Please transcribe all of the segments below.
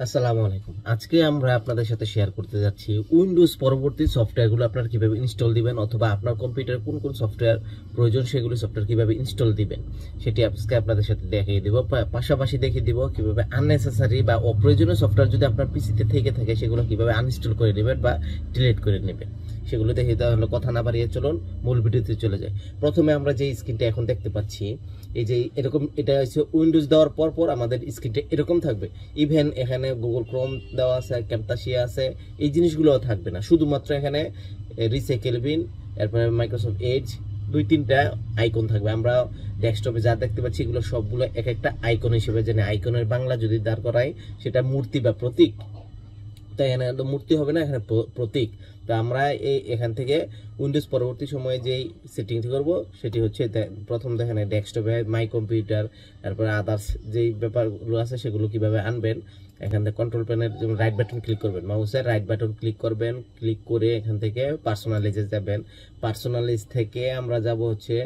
আসসালামু আলাইকুম। আজকে আমরা আপনাদের সাথে শেয়ার করতে যাচ্ছি উইন্ডোজ পরবর্তী সফটওয়্যারগুলো আপনারা কিভাবে ইনস্টল দিবেন, অথবা আপনার কম্পিউটারে কোন কোন সফটওয়্যার প্রয়োজন সেগুলো সফটওয়্যার কিভাবে ইনস্টল দিবেন সেটি আজকে আপনাদের সাথে দেখিয়ে দিব। পাশাপাশি দেখিয়ে দিব কিভাবে আননেসেসারি বা অপ্রয়োজনীয় সফটওয়্যার যদি আপনার পিসিতে থেকে থাকে সেগুলো কিভাবে আনইনস্টল করে নেবেন বা ডিলিট করে নেবেন সেগুলো দেখিয়ে দেওয়া হলো। কথা না বাড়িয়ে চলুন মূল ভিডিওতে চলে যায়। প্রথমে আমরা যে স্ক্রিনটা এখন দেখতে পাচ্ছি, এই যে এরকম, এটা হচ্ছে উইন্ডোজ দেওয়ার পর আমাদের স্ক্রিনটা এরকম থাকবে। ইভেন এখানে গুগল ক্রোম দেওয়া আছে, ক্যামতাসিয়া আছে, এই জিনিসগুলো থাকবে না। শুধুমাত্র এখানে রিসাইকেল বিন, এরপরে মাইক্রোসফট এজ, দুই তিনটা আইকন থাকবে। আমরা ডেস্কটপে যা দেখতে পাচ্ছি এগুলো সবগুলো এক একটা আইকন হিসেবে জানি। আইকনের বাংলা যদি দাঁড় করাই সেটা মূর্তি বা প্রতীক, তাই এখানে মূর্তি হবে না, এখানে প্রতীক। তো আমরা এখান থেকে উইন্ডোজ পরবর্তী সময়ে যেই সেটিংটি করব সেটি হচ্ছে, প্রথম দেখেন ডেস্কটপে মাই কম্পিউটার, তারপরে আদার্স যেই ব্যাপারগুলো আছে সেগুলো কিভাবে আনবেন। এখান থেকে কন্ট্রোল প্যানেল যেমন রাইট বাটন ক্লিক করবেন, মাউসের রাইট বাটন ক্লিক করবেন, ক্লিক করে এখান থেকে পার্সোনালাইজে যাবেন। পার্সোনালাইজ থেকে আমরা যাব হচ্ছে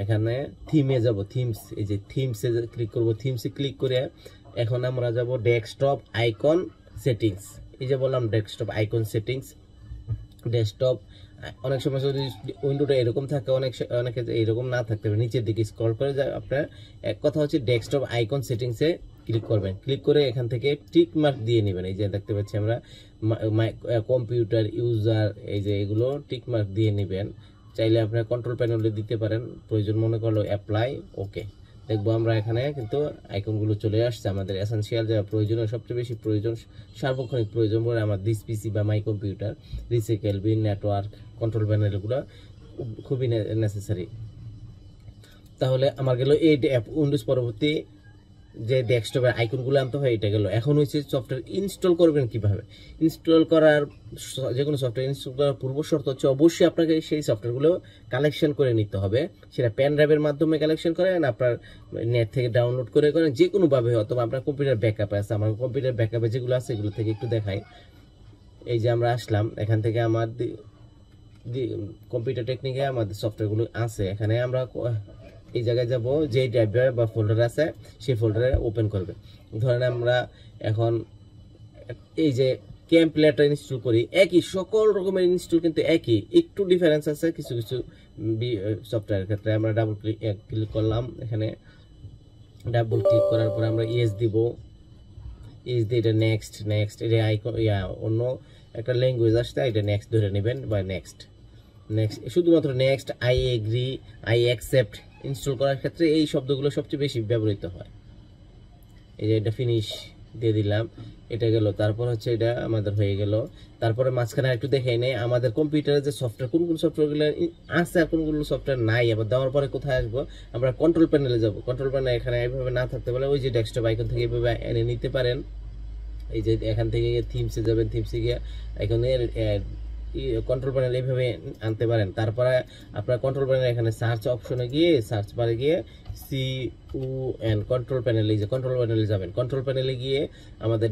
এখানে থিমে যাব, থিমস, এই যে থিমসে ক্লিক করব। থিমসে ক্লিক করে এখন আমরা যাব ডেস্কটপ আইকন সেটিংস। এই যে বললাম ডেস্কটপ আইকন সেটিংস। ডেস্কটপ অনেক সময় যদি উইন্ডোটা এরকম থাকে, অনেকে এরকম না থাকতে পারে, নিচের দিকে স্ক্রল করে যায় আপনার। এক কথা হচ্ছে ডেস্কটপ আইকন সেটিংসে ক্লিক করবেন। ক্লিক করে এখান থেকে টিক মার্ক দিয়ে নেবেন। এই যে দেখতে পাচ্ছি আমরা কম্পিউটার ইউজার, এই যে এগুলো টিক মার্ক দিয়ে নেবেন। চাইলে আপনার কন্ট্রোল প্যানেলে দিতে পারেন, প্রয়োজন মনে করলো অ্যাপ্লাই, ওকে। দেখবো আমরা এখানে কিন্তু আইকনগুলো চলে আসছে। আমাদের এসেনশিয়াল যা প্রয়োজনীয়, সবচেয়ে বেশি প্রয়োজন, সার্বক্ষণিক প্রয়োজন বলে আমার দিস পিসি বা my computer, recycle bin, network, control panel, এগুলো খুবই নেসেসারি। তাহলে আমার গেল এই উইন্ডোজ পরবর্তী যে ডেস্কটপের আইকনগুলো আনতে হয়, এটা গেল। এখন হচ্ছে সফটওয়্যার ইনস্টল করবেন কিভাবে। ইনস্টল করার, যে কোনো সফটওয়্যার ইনস্টল করার পূর্ব শর্ত হচ্ছে অবশ্যই আপনাকে সেই সফটওয়্যারগুলো কালেকশন করে নিতে হবে। সেটা পেন ড্রাইভের মাধ্যমে কালেকশন করেন, আপনার নেট থেকে ডাউনলোড করে করেন, যে কোনোভাবে, অথবা আপনার কম্পিউটার ব্যাকআপে আছে। আমার কম্পিউটার ব্যাকআপে যেগুলো আছে এগুলো থেকে একটু দেখাই। এই যে আমরা আসলাম, এখান থেকে আমার কম্পিউটার টেকনিকে আমাদের সফটওয়্যারগুলো আছে। এখানে আমরা এই জায়গায় যাব, যে ড্রাইভ বা ফোল্ডার আছে সেই ফোল্ডারে ওপেন করবে। ধরেন আমরা এখন এই যে ক্যাম্পলেটটা ইনস্টল করি, একই সকল রকমের ইনস্টল কিন্তু একই, একটু ডিফারেন্স আছে কিছু কিছু সফটওয়্যারের ক্ষেত্রে। আমরা ডাবল ক্লিক করলাম, এখানে ডাবল ক্লিক করার পর আমরা ইয়েস দিব। ইয়েস দিয়ে এটা নেক্সট, এটা আইকন অন্য একটা ল্যাঙ্গুয়েজ আসছে, এটা নেক্সট ধরে নেবেন বা নেক্সট, শুধুমাত্র next, I agree, I accept install করার ক্ষেত্রে এই শব্দগুলো সবচেয়ে বেশি ব্যবহৃত হয়। এই যে এটা ফিনিশ দিয়ে দিলাম, এটা গেল। তারপর হচ্ছে এটা আমাদের হয়ে গেল। তারপরে মাঝখানে একটু দেখে নেই আমাদের কম্পিউটারে যে সফটওয়্যার, কোন কোন সফটওয়্যারগুলো আছে আর কোনগুলো সফটওয়্যার নাই। আবার দেওয়ার পরে কোথায় আসবো, আমরা কন্ট্রোল প্যানেলে যাব। কন্ট্রোল প্যানেল এখানে এইভাবে না থাকতে পারে, ওই যে ডেস্কটপ আইকন থেকে এইভাবে এনে নিতে পারেন। এই যে এখান থেকে থিমসে যাবেন, থিমসে গিয়ে এখানের কন্ট্রোল প্যানেল এইভাবে আনতে পারেন। তারপরে আপনার কন্ট্রোল প্যানেল এখানে সার্চ অপশনে গিয়ে, সার্চ বারে গিয়ে CUN কন্ট্রোল প্যানেলে, যে কন্ট্রোল প্যানেলে যাবেন। কন্ট্রোল প্যানেলে গিয়ে আমাদের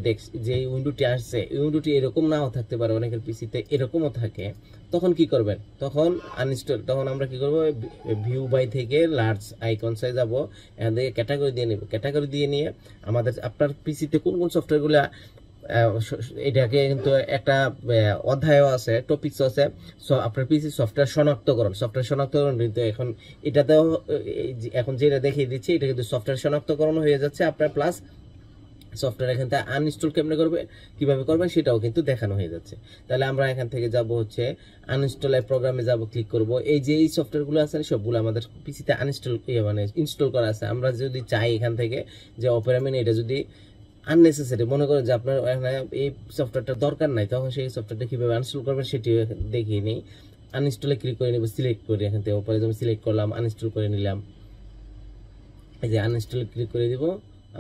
যে উইন্ডোটি আসছে, উইন্ডোটি এরকম নাও থাকতে পারে, অনেকের পিসিতে এরকমও থাকে। তখন কি করবেন, তখন আনইনস্টল, তখন আমরা কি করব, ভিউ বাই থেকে লার্জ আইকনসে যাব, এখান থেকে ক্যাটাগরি দিয়ে নেব। ক্যাটাগরি দিয়ে নিয়ে আমাদের আপনার পিসিতে কোন কোন সফটওয়্যারগুলো, এটাকে কিন্তু একটা অধ্যায়ও আছে, টপিকস আছে। আপনার পিসি সফটওয়্যার শনাক্তকরণ কিন্তু এখন এটাতেও, এখন যেটা দেখিয়ে দিচ্ছি এটা কিন্তু সফটওয়্যার শনাক্তকরণ হয়ে যাচ্ছে আপনার। প্লাস সফটওয়্যার এখান থেকে আনইনস্টল কেমনে করবে, কিভাবে করবেন সেটাও কিন্তু দেখানো হয়ে যাচ্ছে। তাহলে আমরা এখান থেকে যাব হচ্ছে আনইনস্টল প্রোগ্রামে যাব, ক্লিক করব। এই যে এই সফটওয়্যারগুলো আছে সবগুলো আমাদের পিসিতে আনইনস্টল, মানে ইনস্টল করা আছে। আমরা যদি চাই এখান থেকে যে অপেরা মিনি, এটা যদি আননেসেসারি মনে করেন যে আপনার এই সফটওয়্যারটা দরকার নাই, তখন সেই সফটওয়্যারটা কিভাবে আনইনস্টল করবেন সেটি দেখিয়ে নিই। আনইনস্টলে ক্লিক করে নেব, সিলেক্ট করে এখান থেকে উপরে যেমন সিলেক্ট করলাম, আনইনস্টল করে নিলাম। এই যে আনইনস্টলে ক্লিক করে দিব,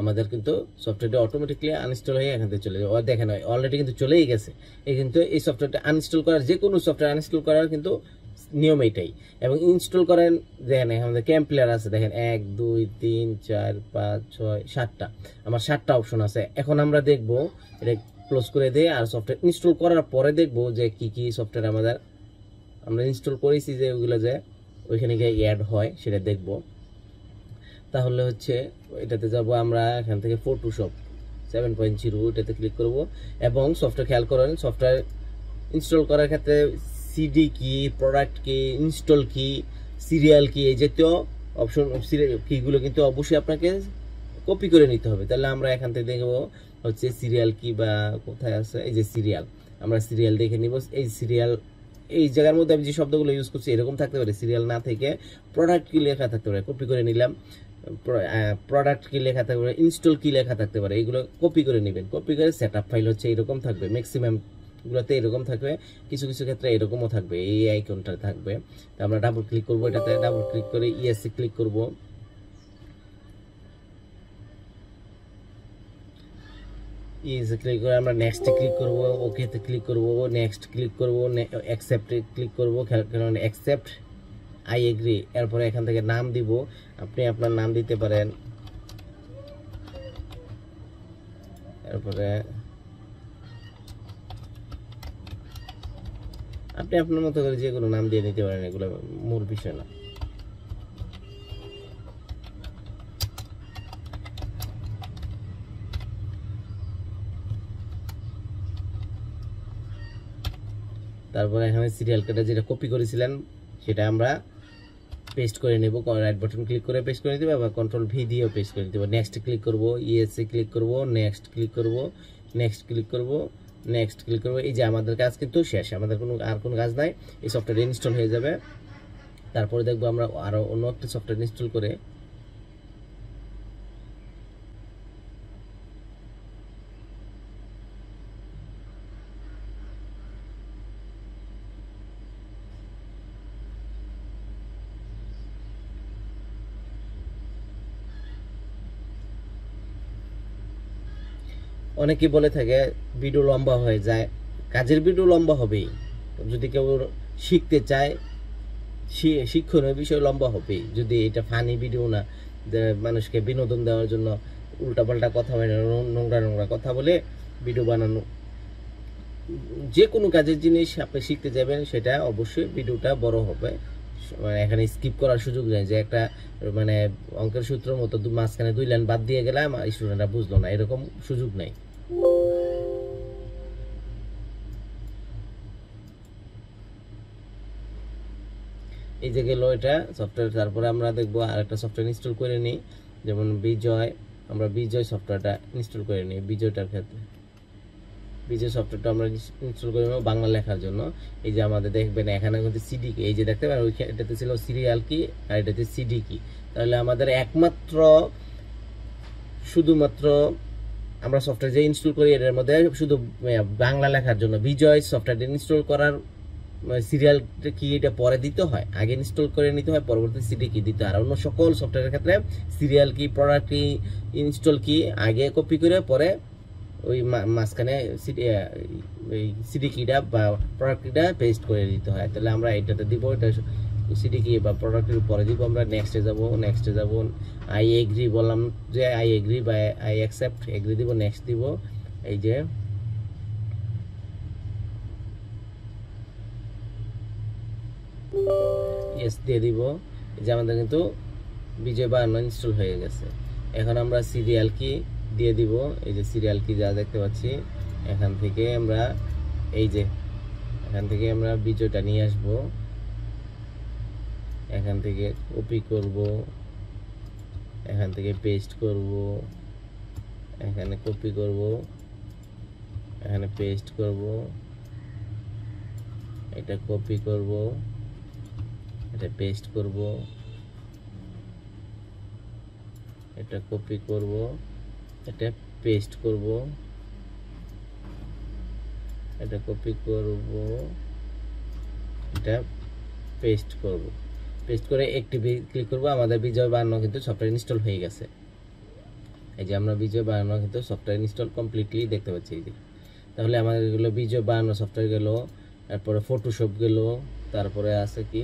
আমাদের কিন্তু সফটওয়্যারটা অটোমেটিকলি আনইনস্টল হয়ে এখান থেকে চলে যাবে। দেখেন অলরেডি কিন্তু চলেই গেছে। এই কিন্তু এই সফটওয়্যারটা আনইনস্টল করার, যে কোনো সফটওয়্যার আনইনস্টল করার কিন্তু নিয়ম এইটাই। এবং ইনস্টল করেন, দেখেন আমাদের ক্যাম্প প্লেয়ার আছে, দেখেন 1 2 3 4 5 6 7টা, আমার 7টা অপশন আছে। এখন আমরা দেখবো, এটা ক্লোজ করে দিয়ে আর সফটওয়্যার ইনস্টল করার পরে দেখবো যে কি কি সফটওয়্যার আমাদের আমরা ইনস্টল করেছি, যে ওইগুলো যে ওইখানে গিয়ে অ্যাড হয় সেটা দেখবো। তাহলে হচ্ছে এটাতে যাব আমরা, এখান থেকে ফটোশপ 7.0 এটাতে ক্লিক করব এবং সফটওয়্যার খেয়াল করেন সফটওয়্যার ইনস্টল করার ক্ষেত্রে সিডি কি, প্রোডাক্ট কি, ইনস্টল কি, সিরিয়াল কি, এই জাতীয় অপশন কিগুলো কিন্তু অবশ্যই আপনাকে কপি করে নিতে হবে। তাহলে আমরা এখান থেকে দেখব হচ্ছে সিরিয়াল কি বা কোথায় আছে, এই যে সিরিয়াল, আমরা সিরিয়াল দেখে নিব। এই সিরিয়াল এই জায়গার মধ্যে আমি যে শব্দগুলো ইউজ করছি এরকম থাকতে পারে, সিরিয়াল না থেকে প্রোডাক্ট কি লেখা থাকতে পারে, কপি করে নিলাম। প্রোডাক্ট কি লেখা থাকতে পারে, ইনস্টল কি লেখা থাকতে পারে, এগুলো কপি করে নেবেন। কপি করে সেটআপ ফাইল হচ্ছে এরকম থাকবে, ম্যাক্সিমাম গুলোতে এরকম থাকবে, কিছু কিছু ক্ষেত্রে এরকমও থাকবে, এই আইকনটা থাকবে। তো আমরা ডাবল ক্লিক করব, এটাতে ডাবল ক্লিক করে ইএসসি ক্লিক করব। ইএসসি ক্লিক করে আমরা নেক্সট ক্লিক করব, ওকেতে ক্লিক করব, নেক্সট ক্লিক করব, অ্যাকসেপ্টে ক্লিক করব, কারণ অ্যাকসেপ্ট আই এগ্রি। এরপরে এখান থেকে নাম দিব, আপনি আপনার নাম দিতে পারেন। এরপরে আপনি আপনার মতো করে যে কোনো নাম দিয়ে নিতে পারেন, এগুলো মূল বিষয় না। তারপরে এখানে সিরিয়াল কার্ডে যেটা কপি করেছিলেন সেটা আমরা পেস্ট করে নেব, রাইট বাটন ক্লিক করে পেস্ট করে দেবো, আবার কন্ট্রোল ভি দিয়েও পেস্ট করে দেবো। নেক্সট ক্লিক করব, ইএসসি ক্লিক করব, নেক্সট ক্লিক করব, নেক্সট ক্লিক করব, নেক্সট ক্লিক করব। এই যে আমাদের কাজ কিন্তু শেষ, আমাদের আর কোনো কাজ নাই, এই সফটওয়্যার ইনস্টল হয়ে যাবে। তারপরে দেখবো আমরা আরও অন্য একটা সফটওয়্যার ইনস্টল করে অনেকেই বলে থাকে ভিডিও লম্বা হয়ে যায়, কাজের ভিডিও লম্বা হবেই। যদি কেউ শিখতে চায়, শিক্ষণীয় বিষয় লম্বা হবেই। যদি এটা ফানি ভিডিও না, মানুষকে বিনোদন দেওয়ার জন্য উল্টাপাল্টা কথা বলে, নোংরা নোংরা কথা বলে ভিডিও বানানো, যে কোনো কাজের জিনিস আপনি শিখতে যাবেন সেটা অবশ্যই ভিডিওটা বড় হবে। এখানে স্কিপ করার সুযোগ নেই, যে একটা মানে অঙ্কের সূত্রের মতো মাঝখানে 2 লাইন বাদ দিয়ে গেলাম স্টুডেন্টরা বুঝলো না, এরকম সুযোগ নেই। এই যে গেল এটা সফটওয়্যার। তারপরে আমরা দেখবো আরেকটা সফটওয়্যার ইনস্টল করে নিই, যেমন বিজয়। আমরা বিজয় সফটওয়্যারটা ইনস্টল করে নিই। বিজয়টার ক্ষেত্রে বিজয় সফটওয়্যারটা আমরা ইনস্টল করে নেব বাংলা লেখার জন্য। এই যে আমাদের দেখবেন এখানে কিন্তু সিডি কি, এই যে দেখতে পারেন এটাতে ছিল সিরিয়াল কি আর এটাতে সিডি কি। তাহলে আমাদের একমাত্র শুধুমাত্র আমরা সফটওয়্যার যে ইনস্টল করি এর মধ্যে শুধু বাংলা লেখার জন্য বিজয় সফটওয়্যার ইনস্টল করার সিরিয়াল কি এটা পরে দিতে হয়, আগে ইনস্টল করে নিতে হয়, পরবর্তী সিডি কি দিতে হয়। আর অন্য সকল সফটওয়্যারের ক্ষেত্রে সিরিয়াল কি, প্রোডাক্ট কি, ইনস্টল কি আগে কপি করে পরে ওই মাঝখানে সিডি কিটা বা প্রোডাক্ট কিটা পেস্ট করে দিতে হয়। তাহলে আমরা এটাতে দিব, এটা সিডি কি বা প্রোডাক্টের পরে দিব। আমরা নেক্সটে যাব, আই এগ্রি বললাম যে আই এগ্রি বা আই অ্যাকসেপ্ট, এগ্রি দিব, নেক্সট দিব। এই যে ইয়েস দিয়ে দিব। এই যে আমাদের কিন্তু বিজয় 52 ইনস্টল হয়ে গেছে। এখন আমরা সিরিয়াল কি দিয়ে দিব। এই যে সিরিয়াল কি যা দেখতে পাচ্ছি, এখান থেকে আমরা এই যে এখান থেকে আমরা বিজয়টা নিয়ে আসব, এখান থেকে কপি করব, এখান থেকে পেস্ট করব, এখানে কপি করব, এখানে পেস্ট করব, এটা কপি করব, এটা পেস্ট করব, এটা কপি করব, এটা পেস্ট করব, এটা কপি করব, এটা পেস্ট করব। পেস্ট করে অ্যাক্টিভ ক্লিক করব। আমাদের বিজয় 52 কিন্তু সফটওয়্যার ইনস্টল হয়ে গেছে। এই যে আমরা বিজয় 52 কিন্তু সফটওয়্যার ইনস্টল কমপ্লিটলি দেখতে পাচ্ছি। এই যে তাহলে আমাদের এগুলো বিজয় 52 সফটওয়্যার গেল, তারপরে ফটোশপ গেল, তারপরে আছে কি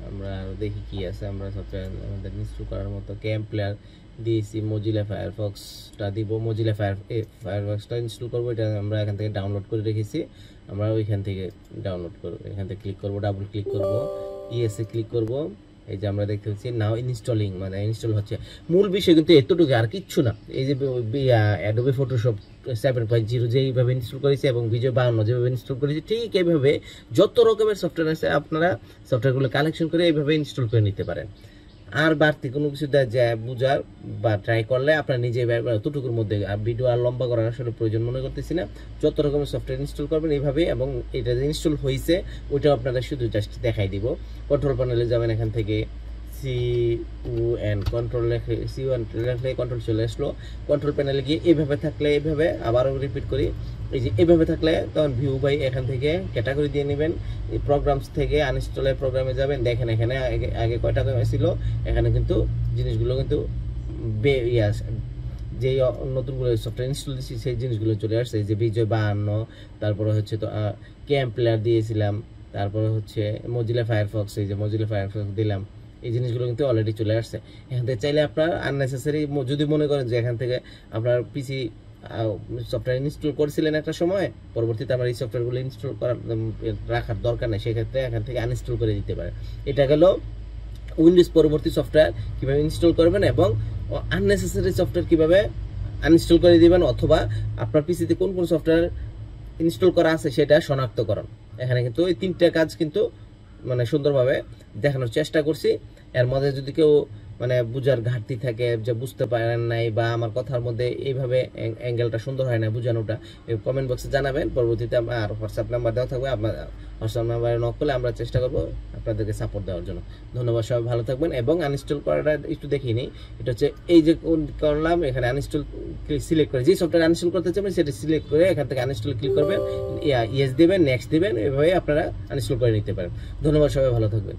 আমরা দেখি কি আছে। আমরা সফটওয়্যার আমাদের ইনস্টল করার মতো ক্যাম প্লেয়ার দিয়েছি, মজিলা ফায়ারফক্সটা দিব, মজিলা ফায়ারফক্সটা ইনস্টল করবো। এটা আমরা এখান থেকে ডাউনলোড করে রেখেছি, আমরা ওইখান থেকে ডাউনলোড করবো। এখান থেকে ক্লিক করবো, ডাবল ক্লিক করবো, ইএসএ ক্লিক করবো, এই যে আমরা দেখতে পাচ্ছি নাও ইনস্টলিং, মানে ইনস্টল হচ্ছে। মূল বিষয় কিন্তু এতটুকু, আর কিচ্ছু না। এই যে অ্যাডোবি ফটোশপ 7.0 যেইভাবে ইনস্টল করেছি এবং ভিডিও 52 যেভাবে ইনস্টল করেছি, ঠিক এইভাবে যত রকমের সফটওয়্যার আছে আপনারা সফটওয়্যারগুলো কালেকশন করে এইভাবে ইনস্টল করে নিতে পারেন। আর বাড়তি কোনো কিছু বুঝার বা ট্রাই করলে আপনার নিজে এতটুকুর মধ্যে, আর ভিডিও আর লম্বা করার আসলে প্রয়োজন মনে করতেছি না। যত রকমের সফটওয়্যার ইনস্টল করবেন এইভাবে, এবং এটা যে ইনস্টল হয়েছে ওইটাও আপনারা শুধু জাস্ট দেখাই দিব। কন্ট্রোল প্যানেলে যাবেন, এখান থেকে CUN কন্ট্রোল লেখলে কন্ট্রোল চলে আসলো। কন্ট্রোল প্যানেলে গিয়ে এইভাবে থাকলে এইভাবে, আবারও রিপিট করি, এই যে এইভাবে থাকলে তখন ভিউ বাই এখান থেকে ক্যাটাগরি দিয়ে নেবেন। এই প্রোগ্রামস থেকে আনইনস্টলের প্রোগ্রামে যাবেন, দেখেন এখানে আগে কয়টা ছিল, এখানে কিন্তু জিনিসগুলো কিন্তু যেই নতুনগুলো সফটওয়্যার ইনস্টল দিচ্ছি সেই জিনিসগুলো চলে আসছে। যে বিজয় 52, তারপরে হচ্ছে তো ক্যাম্প প্লেয়ার দিয়েছিলাম, তারপরে হচ্ছে মজিলা ফায়ারফক্স, এই যে মজিলা ফায়ারফক্স দিলাম, এই জিনিসগুলো কিন্তু অলরেডি চলে আসছে। এখান থেকে চাইলে আপনার আননেসেসারি, যদি মনে করেন যে এখান থেকে আপনার পিসি সফটওয়্যার ইনস্টল করেছিলেন একটা সময়, পরবর্তীতে আমার এই সফটওয়্যারগুলো ইনস্টল করার রাখার দরকার নেই, সেক্ষেত্রে এখান থেকে আনইনস্টল করে দিতে পারে। এটা গেল উইন্ডোজ পরবর্তী সফটওয়্যার কীভাবে ইনস্টল করবেন এবং আননেসেসারি সফটওয়্যার কীভাবে আনইনস্টল করে দিবেন, অথবা আপনার পিসিতে কোন কোন সফটওয়্যার ইনস্টল করা আছে সেটা শনাক্তকরণ। এখানে কিন্তু এই 3টা কাজ কিন্তু মানে সুন্দরভাবে দেখানোর চেষ্টা করছি। এর মধ্যে যদি কেউ মানে বুঝার ঘাটতি থাকে, যে বুঝতে পারেন নাই বা আমার কথার মধ্যে এইভাবে অ্যাঙ্গেলটা সুন্দর হয় না বোঝানোটা, কমেন্ট বক্সে জানাবেন। পরবর্তীতে আর হোয়াটসঅ্যাপ নাম্বার দেওয়া থাকবে, আপনার হোয়াটসঅ্যাপ নাম্বারে নক করলে আমরা চেষ্টা করবো আপনাদেরকে সাপোর্ট দেওয়ার জন্য। ধন্যবাদ, সবাই ভালো থাকবেন। এবং আনইনস্টল করাটা একটু দেখিয়ে নিই। এটা হচ্ছে এই যে করলাম, এখানে আনইনস্টল সিলেক্ট করে যে সফটওয়্যার আনইনস্টল করতে চাবেন সেটা সিলেক্ট করে এখান থেকে আনইনস্টল ক্লিক করবেন, ইয়েস দেবেন, নেক্সট দেবেন, এভাবে আপনারা আনইনস্টল করে নিতে পারেন। ধন্যবাদ, সবাই ভালো থাকবেন।